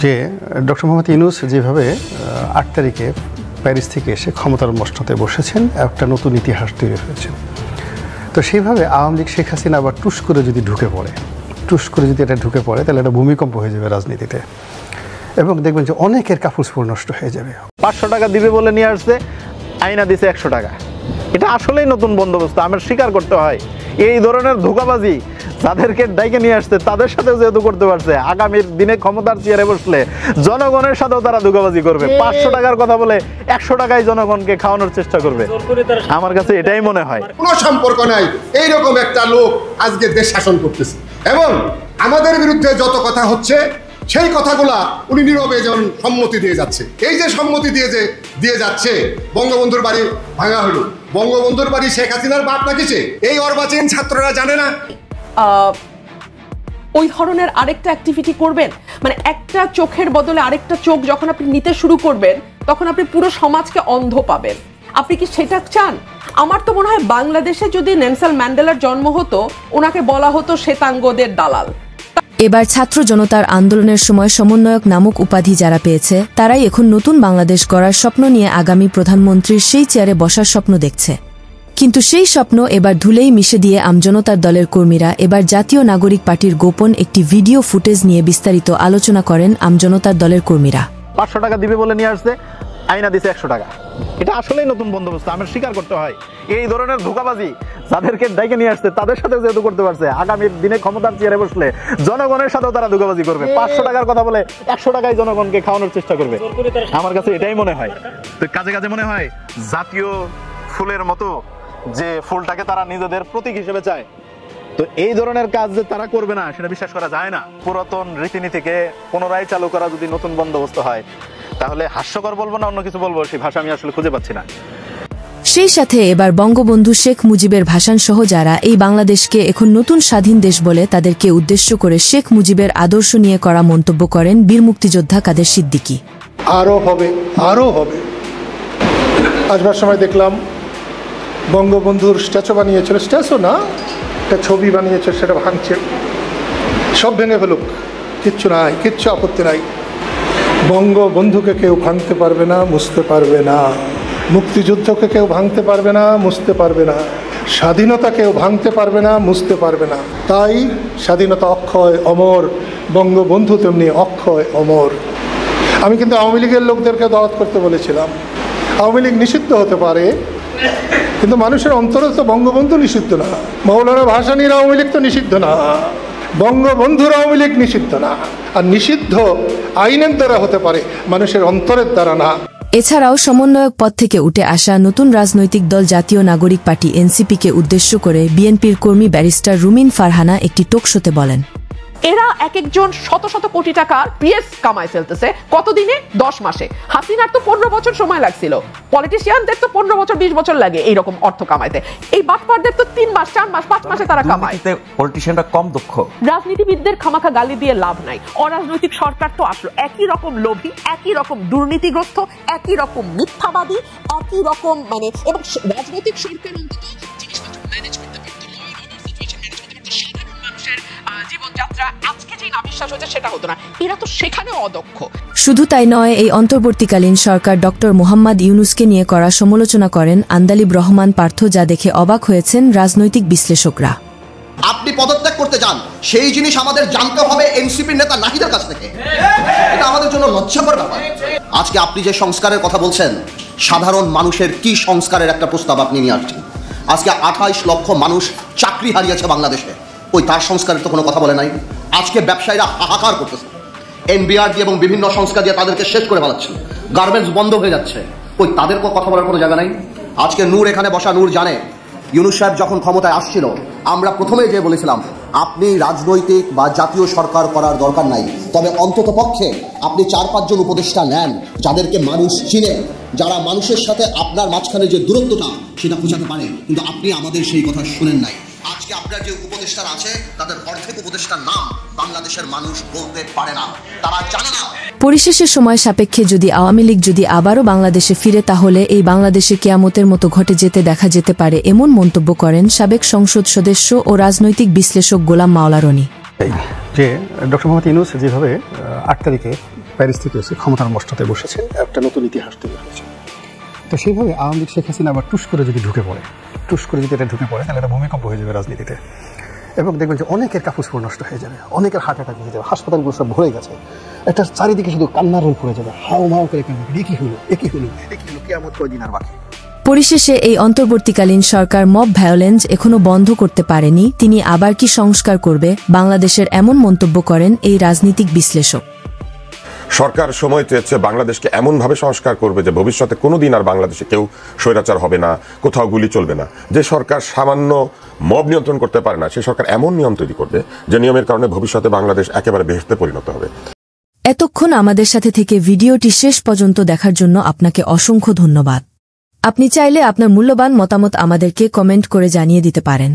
যে ডক্টর মোহাম্মদ ইউনূস যেভাবে ৮ তারিখে প্যারিস থেকে এসে ক্ষমতার মসনদে বসেছেন, একটা নতুন ইতিহাস তৈরি হয়েছে। তো সেইভাবে আওয়ামী লীগ শেখ হাসিনা আবার টুস করে যদি ঢুকে পড়ে তাহলে একটা ভূমিকম্প হয়ে যাবে রাজনীতিতে, এবং দেখবেন যে অনেকের কাপড় নষ্ট হয়ে যাবে। 500 টাকা দিবে বলে নিয়ে আসছে, আইনা দিছে 100 টাকা। এটা আসলেই নতুন বন্দোবস্ত, আমার স্বীকার করতে হয়। এই ধরনের ধোঁকাবাজি যাদেরকে ডাইকে নিয়ে আসছে তাদের সাথে যেহেতু করতে পারছে, আগামীর দিনে ক্ষমতার চেয়ারে বসলে জনগণের সাথেও তারা ধোঁকাবাজি করবে। 500 টাকার কথা বলে 100 টাকায় জনগণকে খাওয়ানোর চেষ্টা করবে। আমার কাছে এটাই মনে হয়। কোনো সম্পর্ক নাই, এইরকম একটা লোক আজকে দেশ শাসন করতেছে, এবং আমাদের বিরুদ্ধে যত কথা হচ্ছে সেই কথাগুলা উনি নীরবে যেমন সম্মতি দিয়ে যাচ্ছে। এই যে সম্মতি দিয়ে যাচ্ছে, বঙ্গবন্ধুর বাড়ি ভাঙা হলো, বঙ্গবন্ধুর বাড়ি শেখ হাসিনার বাপ নাকিছে, এই অর্বাচীন ছাত্ররা জানে না। ওই ধরনের আরেকটা অ্যাক্টিভিটি করবেন, মানে একটা চোখের বদলে আরেকটা চোখ যখন আপনি নিতে শুরু করবেন তখন আপনি পুরো সমাজকে অন্ধ পাবেন। আপনি কি সেটা চান? আমার তো মনে হয় বাংলাদেশে যদি নেলসন ম্যান্ডেলার জন্ম হতো, ওনাকে বলা হতো শ্বেতাঙ্গদের দালাল। এবার ছাত্র জনতার আন্দোলনের সময় সমন্বয়ক নামক উপাধি যারা পেয়েছে তারাই এখন নতুন বাংলাদেশ গড়ার স্বপ্ন নিয়ে আগামী প্রধানমন্ত্রীর সেই চেয়ারে বসার স্বপ্ন দেখছে। কিন্তু সেই স্বপ্ন এবার ধুলেই মিশে দিয়ে আমজনতার দলের কর্মীরা এবার জাতীয় নাগরিক পার্টির গোপন একটি ভিডিও ফুটেজ নিয়ে বিস্তারিত আলোচনা করেন আমজনতার দলের কর্মীরা। 500 টাকা দিবে বলে নিয়ে আসছে, আইনা দিছে 100 টাকা। এটা আসলেই নতুন বন্দোবস্ত, আমার স্বীকার করতে হয়। এই ধরনের ধোঁকাবাজি যাদেরকে ডাইকে নিয়ে আসছে তাদের সাথে যেহেতু করতে পারছে, আগামীর দিনে ক্ষমতার চেয়ারে বসলে জনগণের সাথেও তারা ধোঁকাবাজি করবে। 500 টাকার কথা বলে 100 টাকায় জনগণকে খাওয়ানোর চেষ্টা করবে। আমার কাছে এটাই মনে হয়। তো কাজে মনে হয় জাতীয় ফুলের মতো যে ফুলটাকে তারা নিজেদের প্রতীক হিসেবে চায়, তো এই ধরনের কাজ যে তারা করবে না সেটা বিশ্বাস করা যায় না। পুরাতন রীতিনীতিকে পুনরায় চালু করা যদি নতুন বন্দোবস্ত হয়, তাহলে হাস্যকর বলবো না অন্য কিছু বলবো, সেই ভাষা আমি আসলে খুঁজে পাচ্ছি না। সেই সাথে এবার বঙ্গবন্ধু শেখ মুজিবের ভাষণ সহ যারা এই বাংলাদেশকে এখন নতুন স্বাধীন দেশ বলে তাদেরকে উদ্দেশ্য করে শেখ মুজিবের আদর্শ নিয়ে করা মন্তব্য করেন বীর মুক্তিযোদ্ধা কাদের সিদ্দিকী। আরও হবে। আসবার সময় দেখলাম বঙ্গবন্ধুর স্ট্যাচু বানিয়েছিল, স্ট্যাচু না, একটা ছবি বানিয়েছে, সেটা ভাঙছে। সব ভেঙে ফেলুক, কিচ্ছু আপত্তি নাই। বঙ্গবন্ধুকে কেউ ভাঙতে পারবে না, মুছতে পারবে না। মুক্তিযুদ্ধকে কেউ ভাঙতে পারবে না, মুছতে পারবে না। স্বাধীনতা কেউ ভাঙতে পারবে না, মুছতে পারবে না। তাই স্বাধীনতা অক্ষয় অমর, বঙ্গবন্ধু তেমনি অক্ষয় অমর। আমি কিন্তু আওয়ামী লীগের লোকদেরকে দাওয়াত করতে বলেছিলাম। আওয়ামী লীগ নিষিদ্ধ হতে পারে, কিন্তু মানুষের অন্তরে তো বঙ্গবন্ধু নিষিদ্ধ না। মৌলানা ভাসানীর আওয়ামী লীগ তো নিষিদ্ধ না, বঙ্গবন্ধুর আওয়ামী লীগ নিষিদ্ধ না। আর নিষিদ্ধ আইনের দ্বারা হতে পারে, মানুষের অন্তরের দ্বারা না। এছাড়াও সমন্বয়ক পদ থেকে উঠে আসা নতুন রাজনৈতিক দল জাতীয় নাগরিক পার্টি এনসিপিকে উদ্দেশ্য করে বিএনপির কর্মী ব্যারিস্টার রুমিন ফারহানা একটি টক শোতে বলেন, এরা এক একজন শত শত কোটি টাকার পিএস কামায় ফেলতেছে। কতদিনে? 10 মাসে। হাসিনার তো 15 বছর সময় লাগছিল, পলিটিশিয়ানদের তো 15 বছর 20 বছর লাগে এইরকম অর্থ কামাইতে। এই বাটপারদের তো 3 মাস 4 মাস 5 মাসে তারা কামায়। পলিটিশিয়ানরা কম দক্ষ। রাজনীতিবিদদের খামাখা গালি দিয়ে লাভ নাই। অরাজনৈতিক সরকার তো আসলো একই রকম লোভী, একই রকম দুর্নীতিগ্রস্ত, একই রকম মিথ্যাবাদী, একই রকম মানে, এবং রাজনৈতিক সরকার অন্তত জিনিসপত্র ম্যানেজ করতে পারতো, সিচুয়েশন ম্যানেজ করতে পারতো, সাধারণ মানুষের জীবনযাত্রা আজকে যে নাবিশ্বাস হচ্ছে সেটা হতো না। এরা তো সেখানেও অদক্ষ। শুধু তাই নয়, এই অন্তর্বর্তীকালীন সরকার ডক্টর মোহাম্মদ ইউনূসকে নিয়ে করা সমালোচনা করেন আন্দালিব রহমান পার্থ, যা দেখে অবাক হয়েছেন রাজনৈতিক বিশ্লেষকরা। আপনি পদত্যাগ করতে চান, সেই জিনিস আমাদের জানতে হবে এনসিপির নেতা নাহিদের কাছ থেকে। এটা আমাদের জন্য লজ্জাকর ব্যাপার। আজকে আপনি যে সংস্কারের কথা বলছেন, সাধারণ মানুষের কি সংস্কারের একটা প্রস্তাব আপনি নিয়ে আসছেন? আজকে 28 লক্ষ মানুষ চাকরি হারিয়েছে বাংলাদেশে, ওই তার সংস্কারের তো কোনো কথা বলে নাই। আজকে ব্যবসায়ীরা হাহাকার করতেছে, এনবিআরডি এবং বিভিন্ন সংস্থা দিয়ে তাদেরকে শেষ করে ফেলাচ্ছে, গার্মেন্টস বন্ধ হয়ে যাচ্ছে, ওই তাদের কথা বলার কোনো জায়গা নাই। আজকে নূর এখানে বসা, নূর জানে ইউনূস সাহেব যখন ক্ষমতায় আসছিল, আমরা প্রথমেই যে বলেছিলাম আপনি রাজনৈতিক বা জাতীয় সরকার করার দরকার নাই, তবে অন্তত পক্ষে আপনি 4-5 জন উপদেষ্টা নেন যাদেরকে মানুষ চিনে, যারা মানুষের সাথে আপনার মাঝখানে যে দূরত্বটা সেটা বোঝাতে পারে। কিন্তু আপনি আমাদের সেই কথা শুনেন নাই। আজকে আপনার যে উপদেষ্টারা আছে তাদের অর্ধেক উপদেষ্টার নাম বাংলাদেশের মানুষ বলতে পারে না, তারা জানে না। পরিশেষে সময় সাপেক্ষে যদি আওয়ামী লীগ যদি আবারও বাংলাদেশে ফিরে, তাহলে এই বাংলাদেশে কিয়ামতের মতো ঘটে যেতে দেখা যেতে পারে, এমন মন্তব্য করেন সাবেক সংসদ সদস্য ও রাজনৈতিক বিশ্লেষক গোলাম মাওলা রনি। যে ডক্টর মোহাম্মদ ইউনূস যেভাবে 8 তারিখে প্যারিস থেকে এসে ক্ষমতার মসনদে বসেছেন, একটা নতুন ইতিহাস তৈরি হয়েছে। তো সেইভাবে আওয়ামী লীগ শেখ হাসিনা আবার টুস করে যদি ঢুকে পড়ে তাহলে এটা ভূমিকম্প হয়ে যাবে রাজনীতিতে। এবং দেখবেন যে অনেকের কাপুসপুর নষ্ট হয়ে যাবে, অনেকের হার্ট অ্যাটাক হয়ে যাবে, হাসপাতালগুলো সব ভরে গেছে, একটা চারিদিকে শুধু কান্নার রোল পড়ে যাবে, হাও মাও করে কান্না, একই হলো কিয়ামত কয়দিন আর বাকি। পরিশেষে এই অন্তর্বর্তীকালীন সরকার মব ভায়োলেন্স এখনো বন্ধ করতে পারেনি। তিনি আবার কি সংস্কার করবে বাংলাদেশের, এমন মন্তব্য করেন এই রাজনীতিক বিশ্লেষক। সরকার সময় চেয়েছে বাংলাদেশকে এমনভাবে সংস্কার করবে যে ভবিষ্যতে কোনোদিন আর বাংলাদেশে কেউ স্বৈরাচার হবে না, কোথাও গুলি চলবে না। যে সরকার সামান্য মব নিয়ন্ত্রণ করতে পারে না, সেই সরকার এমন নিয়ম তৈরি করবে যে নিয়মের কারণে ভবিষ্যতে বাংলাদেশ একেবারে বেহেশতে পরিণত হবে। এতক্ষণ আমাদের সাথে থেকে ভিডিওটি শেষ পর্যন্ত দেখার জন্য আপনাকে অসংখ্য ধন্যবাদ। আপনি চাইলে আপনার মূল্যবান মতামত আমাদেরকে কমেন্ট করে জানিয়ে দিতে পারেন।